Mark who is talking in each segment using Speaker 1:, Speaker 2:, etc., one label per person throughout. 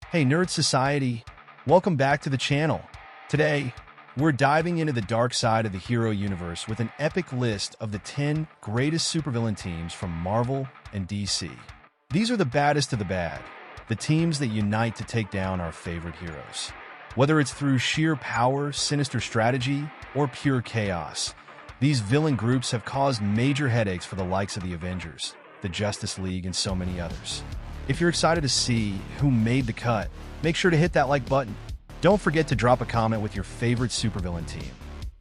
Speaker 1: Hey Nerd Society, welcome back to the channel. Today, we're diving into the dark side of the hero universe with an epic list of the 10 greatest supervillain teams from Marvel and DC. These are the baddest of the bad, the teams that unite to take down our favorite heroes. Whether it's through sheer power, sinister strategy, or pure chaos, these villain groups have caused major headaches for the likes of the Avengers, the Justice League, and so many others. If you're excited to see who made the cut, make sure to hit that like button. Don't forget to drop a comment with your favorite supervillain team.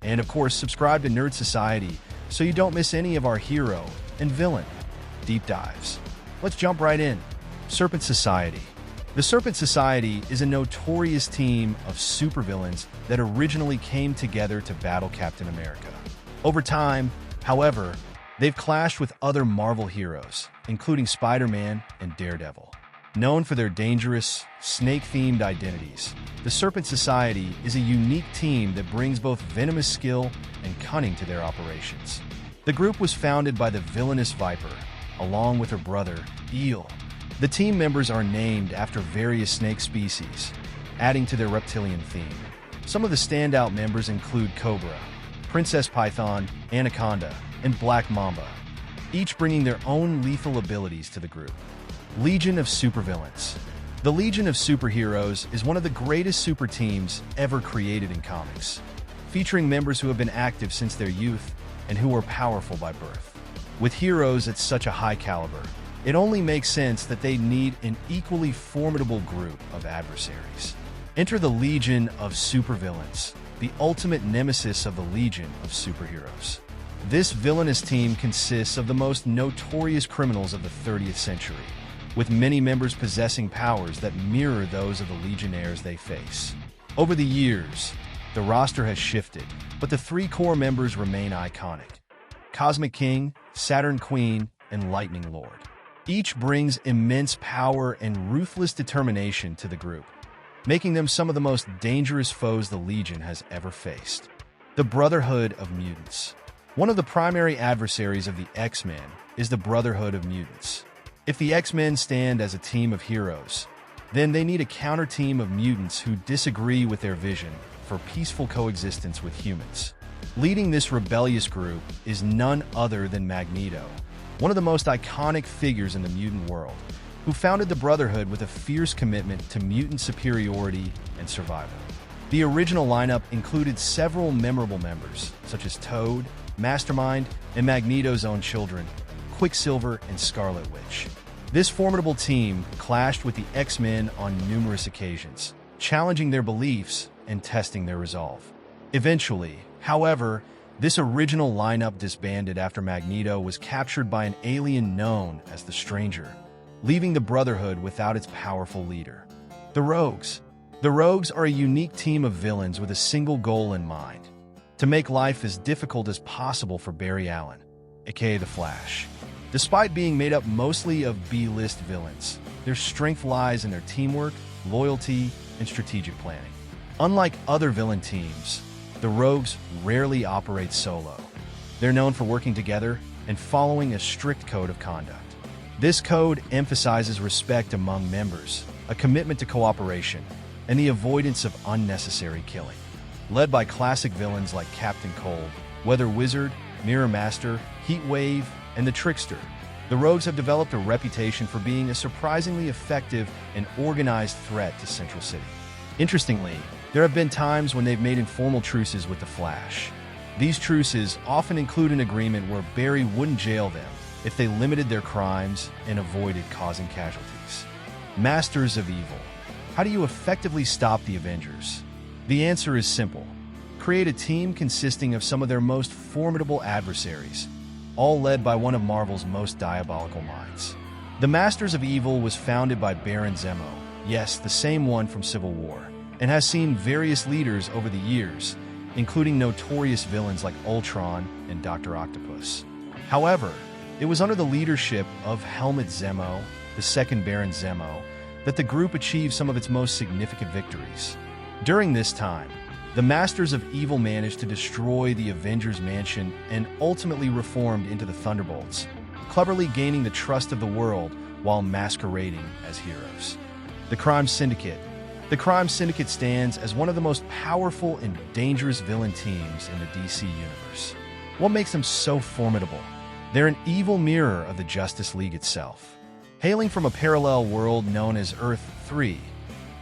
Speaker 1: And of course, subscribe to Nerd Society so you don't miss any of our hero and villain deep dives. Let's jump right in. Serpent Society. The Serpent Society is a notorious team of supervillains that originally came together to battle Captain America. Over time, however, they've clashed with other Marvel heroes, including Spider-Man and Daredevil. Known for their dangerous, snake-themed identities, the Serpent Society is a unique team that brings both venomous skill and cunning to their operations. The group was founded by the villainous Viper, along with her brother, Eel. The team members are named after various snake species, adding to their reptilian theme. Some of the standout members include Cobra, Princess Python, Anaconda, and Black Mamba, each bringing their own lethal abilities to the group. Legion of Supervillains. The Legion of Superheroes is one of the greatest super teams ever created in comics, featuring members who have been active since their youth and who are powerful by birth. With heroes at such a high caliber, it only makes sense that they need an equally formidable group of adversaries. Enter the Legion of Supervillains, the ultimate nemesis of the Legion of Superheroes. This villainous team consists of the most notorious criminals of the 30th century, with many members possessing powers that mirror those of the Legionnaires they face. Over the years, the roster has shifted, but the three core members remain iconic: Cosmic King, Saturn Queen, and Lightning Lord. Each brings immense power and ruthless determination to the group, making them some of the most dangerous foes the Legion has ever faced. The Brotherhood of Mutants. One of the primary adversaries of the X-Men is the Brotherhood of Mutants. If the X-Men stand as a team of heroes, then they need a counter-team of mutants who disagree with their vision for peaceful coexistence with humans. Leading this rebellious group is none other than Magneto, one of the most iconic figures in the mutant world, who founded the Brotherhood with a fierce commitment to mutant superiority and survival. The original lineup included several memorable members, such as Toad, Mastermind, and Magneto's own children, Quicksilver and Scarlet Witch. This formidable team clashed with the X-Men on numerous occasions, challenging their beliefs and testing their resolve. Eventually, however, this original lineup disbanded after Magneto was captured by an alien known as the Stranger, leaving the Brotherhood without its powerful leader. The Rogues. The Rogues are a unique team of villains with a single goal in mind: to make life as difficult as possible for Barry Allen, aka the Flash. Despite being made up mostly of B-list villains, their strength lies in their teamwork, loyalty, and strategic planning. Unlike other villain teams, the Rogues rarely operate solo. They're known for working together and following a strict code of conduct. This code emphasizes respect among members, a commitment to cooperation, and the avoidance of unnecessary killing. Led by classic villains like Captain Cold, Weather Wizard, Mirror Master, Heat Wave, and the Trickster, the Rogues have developed a reputation for being a surprisingly effective and organized threat to Central City. Interestingly, there have been times when they've made informal truces with the Flash. These truces often include an agreement where Barry wouldn't jail them if they limited their crimes and avoided causing casualties. Masters of Evil. How do you effectively stop the Avengers? The answer is simple. Create a team consisting of some of their most formidable adversaries, all led by one of Marvel's most diabolical minds. The Masters of Evil was founded by Baron Zemo, yes, the same one from Civil War, and has seen various leaders over the years, including notorious villains like Ultron and Dr. Octopus. However, it was under the leadership of Helmut Zemo, the second Baron Zemo, that the group achieved some of its most significant victories. During this time, the Masters of Evil managed to destroy the Avengers Mansion and ultimately reformed into the Thunderbolts, cleverly gaining the trust of the world while masquerading as heroes. The Crime Syndicate. The Crime Syndicate stands as one of the most powerful and dangerous villain teams in the DC universe. What makes them so formidable? They're an evil mirror of the Justice League itself. Hailing from a parallel world known as Earth-3,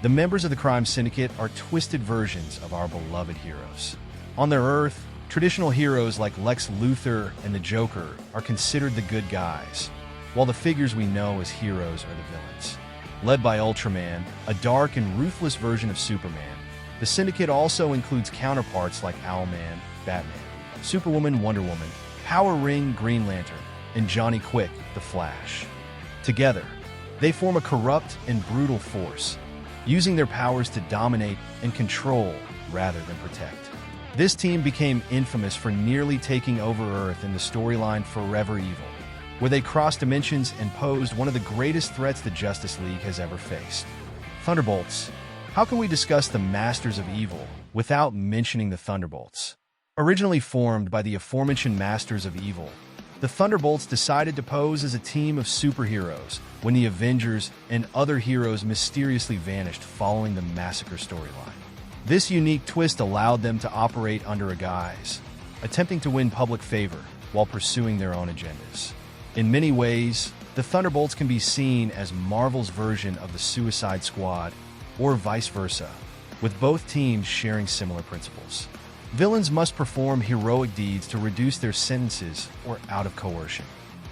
Speaker 1: the members of the Crime Syndicate are twisted versions of our beloved heroes. On their Earth, traditional heroes like Lex Luthor and the Joker are considered the good guys, while the figures we know as heroes are the villains. Led by Ultraman, a dark and ruthless version of Superman, the Syndicate also includes counterparts like Owlman, Batman, Superwoman, Wonder Woman, Power Ring, Green Lantern, and Johnny Quick, the Flash. Together, they form a corrupt and brutal force, using their powers to dominate and control rather than protect. This team became infamous for nearly taking over Earth in the storyline Forever Evil, where they crossed dimensions and posed one of the greatest threats the Justice League has ever faced. Thunderbolts. How can we discuss the Masters of Evil without mentioning the Thunderbolts? Originally formed by the aforementioned Masters of Evil, the Thunderbolts decided to pose as a team of superheroes when the Avengers and other heroes mysteriously vanished following the Massacre storyline. This unique twist allowed them to operate under a guise, attempting to win public favor while pursuing their own agendas. In many ways, the Thunderbolts can be seen as Marvel's version of the Suicide Squad, or vice versa, with both teams sharing similar principles. Villains must perform heroic deeds to reduce their sentences or out of coercion.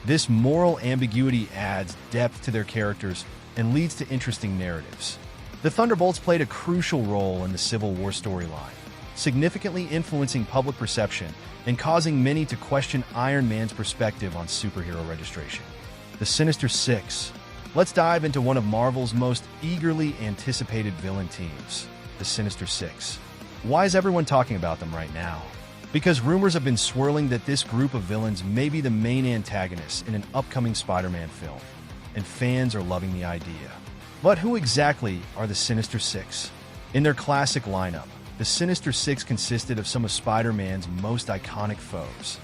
Speaker 1: This moral ambiguity adds depth to their characters and leads to interesting narratives. The Thunderbolts played a crucial role in the Civil War storyline, significantly influencing public perception and causing many to question Iron Man's perspective on superhero registration. The Sinister Six. Let's dive into one of Marvel's most eagerly anticipated villain teams, the Sinister Six. Why is everyone talking about them right now? Because rumors have been swirling that this group of villains may be the main antagonists in an upcoming Spider-Man film, and fans are loving the idea. But who exactly are the Sinister Six? In their classic lineup, the Sinister Six consisted of some of Spider-Man's most iconic foes: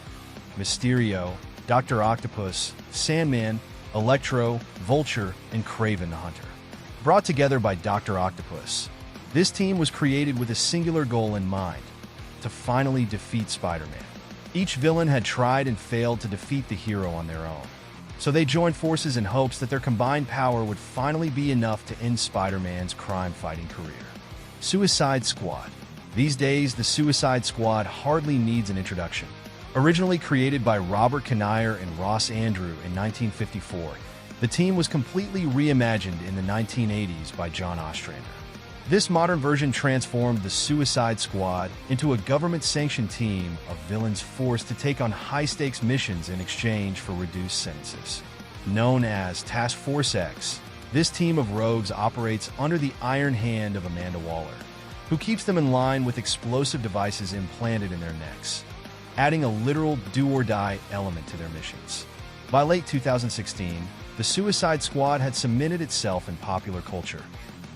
Speaker 1: Mysterio, Dr. Octopus, Sandman, Electro, Vulture, and Kraven the Hunter. Brought together by Dr. Octopus, this team was created with a singular goal in mind: to finally defeat Spider-Man. Each villain had tried and failed to defeat the hero on their own, so they joined forces in hopes that their combined power would finally be enough to end Spider-Man's crime-fighting career. Suicide Squad. These days, the Suicide Squad hardly needs an introduction. Originally created by Robert Kanigher and Ross Andru in 1954, the team was completely reimagined in the 1980s by John Ostrander. This modern version transformed the Suicide Squad into a government-sanctioned team of villains forced to take on high-stakes missions in exchange for reduced sentences. Known as Task Force X, this team of rogues operates under the iron hand of Amanda Waller, who keeps them in line with explosive devices implanted in their necks, adding a literal do-or-die element to their missions. By late 2016, the Suicide Squad had cemented itself in popular culture,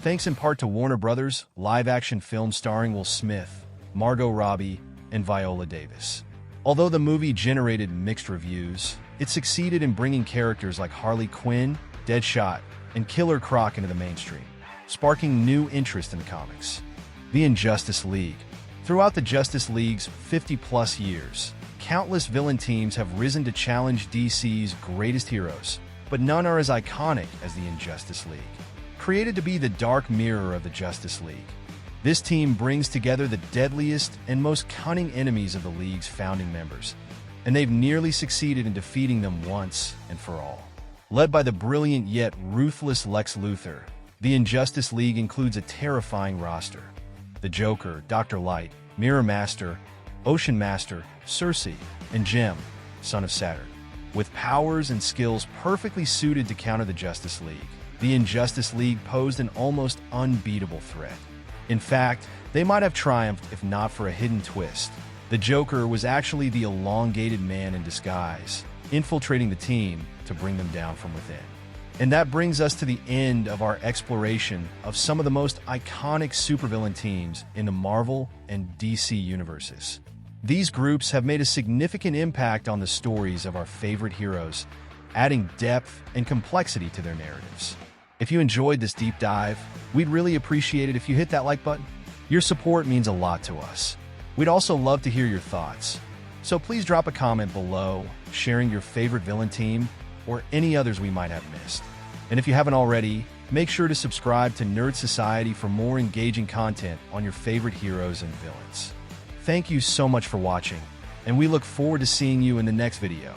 Speaker 1: thanks in part to Warner Brothers' live-action film starring Will Smith, Margot Robbie, and Viola Davis. Although the movie generated mixed reviews, it succeeded in bringing characters like Harley Quinn, Deadshot, and Killer Croc into the mainstream, sparking new interest in the comics. The Injustice League. Throughout the Justice League's 50-plus years, countless villain teams have risen to challenge DC's greatest heroes, but none are as iconic as the Injustice League. Created to be the dark mirror of the Justice League, this team brings together the deadliest and most cunning enemies of the League's founding members, and they've nearly succeeded in defeating them once and for all. Led by the brilliant yet ruthless Lex Luthor, the Injustice League includes a terrifying roster: the Joker, Dr. Light, Mirror Master, Ocean Master, Circe, and Gem, son of Saturn. With powers and skills perfectly suited to counter the Justice League, the Injustice League posed an almost unbeatable threat. In fact, they might have triumphed if not for a hidden twist. The Joker was actually the elongated man in disguise, infiltrating the team to bring them down from within. And that brings us to the end of our exploration of some of the most iconic supervillain teams in the Marvel and DC universes. These groups have made a significant impact on the stories of our favorite heroes, adding depth and complexity to their narratives. If you enjoyed this deep dive, we'd really appreciate it if you hit that like button. Your support means a lot to us. We'd also love to hear your thoughts. So please drop a comment below, sharing your favorite villain team or any others we might have missed. And if you haven't already, make sure to subscribe to Nerd Society for more engaging content on your favorite heroes and villains. Thank you so much for watching, and we look forward to seeing you in the next video.